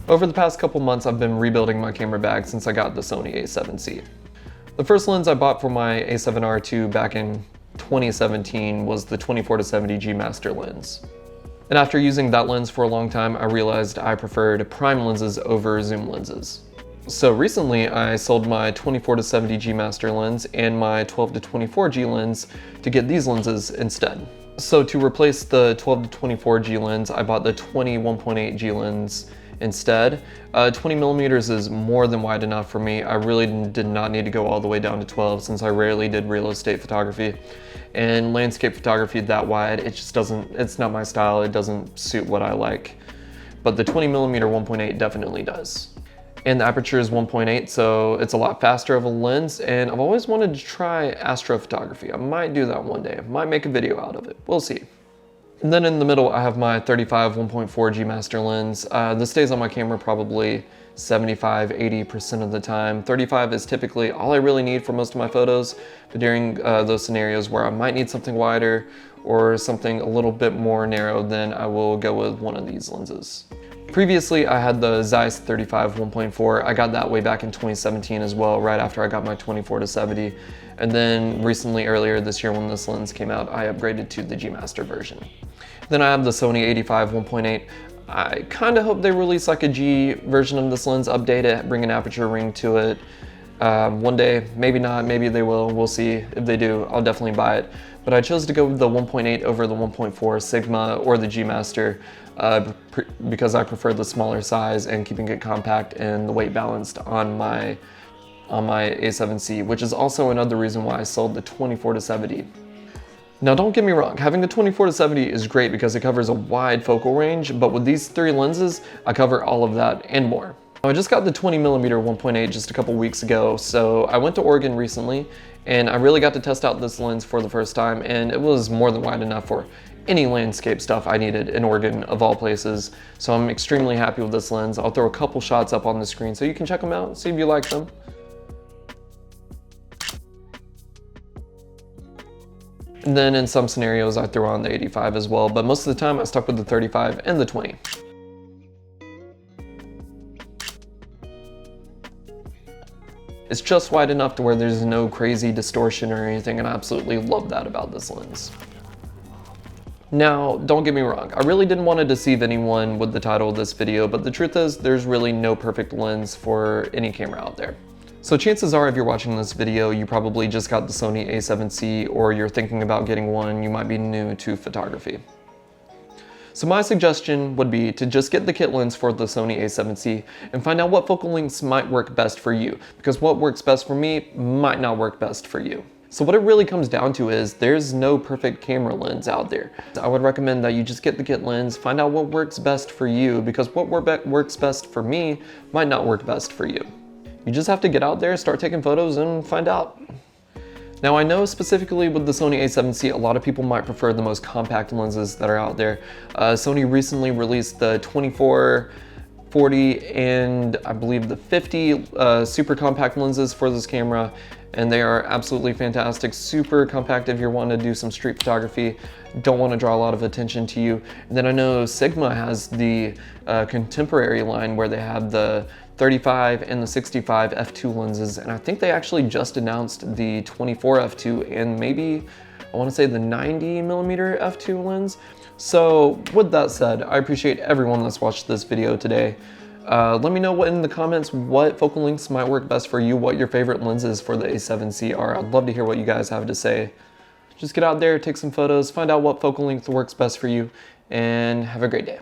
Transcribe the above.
Over the past couple months, I've been rebuilding my camera bag since I got the Sony A7C. The first lens I bought for my A7R II back in 2017 was the 24-70 G Master lens. And after using that lens for a long time, I realized I preferred prime lenses over zoom lenses. So recently I sold my 24-70 G Master lens and my 12-24 G lens to get these lenses instead. So to replace the 12-24 G lens, I bought the 20-1.8 G lens instead. 20 millimeters is more than wide enough for me. I really did not need to go all the way down to 12 since I rarely did real estate photography. And landscape photography that wide, it just doesn't, it's not my style, it doesn't suit what I like. But the 20 millimeter 1.8 definitely does. And the aperture is 1.8, so it's a lot faster of a lens, and I've always wanted to try astrophotography. I might do that one day, I might make a video out of it, we'll see. And then in the middle, I have my 35 1.4 G Master lens. This stays on my camera probably 75–80% of the time. 35 is typically all I really need for most of my photos, but during those scenarios where I might need something wider or something a little bit more narrow, then I will go with one of these lenses. Previously, I had the Zeiss 35 1.4. I got that way back in 2017 as well, right after I got my 24-70. And then recently, earlier this year when this lens came out, I upgraded to the G Master version. Then I have the Sony 85 1.8. I kind of hope they release like a G version of this lens, update it, bring an aperture ring to it. One day, maybe not, maybe they will, we'll see. If they do, I'll definitely buy it. But I chose to go with the 1.8 over the 1.4 Sigma or the G Master because I prefer the smaller size and keeping it compact and the weight balanced on my A7C, which is also another reason why I sold the 24-70. Now don't get me wrong, having the 24-70 is great because it covers a wide focal range, but with these three lenses, I cover all of that and more. I just got the 20mm 1.8 just a couple weeks ago, so I went to Oregon recently and I really got to test out this lens for the first time, and it was more than wide enough for any landscape stuff I needed in Oregon of all places. So I'm extremely happy with this lens. I'll throw a couple shots up on the screen so you can check them out, see if you like them. And then in some scenarios I threw on the 85 as well, but most of the time I stuck with the 35 and the 20. It's just wide enough to where there's no crazy distortion or anything, and I absolutely love that about this lens. Now, don't get me wrong, I really didn't want to deceive anyone with the title of this video, but the truth is there's really no perfect lens for any camera out there. So chances are if you're watching this video, you probably just got the Sony A7C or you're thinking about getting one, you might be new to photography. So my suggestion would be to just get the kit lens for the Sony A7C and find out what focal lengths might work best for you, because what works best for me might not work best for you. So what it really comes down to is there's no perfect camera lens out there. I would recommend that you just get the kit lens, find out what works best for you, because what works best for me might not work best for you. You just have to get out there, start taking photos, and find out. Now I know specifically with the Sony A7C, a lot of people might prefer the most compact lenses that are out there. Sony recently released the 24, 40, and I believe the 50 super compact lenses for this camera, and they are absolutely fantastic. Super compact if you're wanting to do some street photography, don't want to draw a lot of attention to you. And then I know Sigma has the contemporary line where they have the 35 and the 65 f2 lenses, and I think they actually just announced the 24 f2 and maybe I want to say the 90mm f2 lens. So with that said, I appreciate everyone that's watched this video today. Let me know in the comments what focal lengths might work best for you, what your favorite lenses for the A7C are. I'd love to hear what you guys have to say. Just get out there, take some photos, find out what focal length works best for you, and have a great day.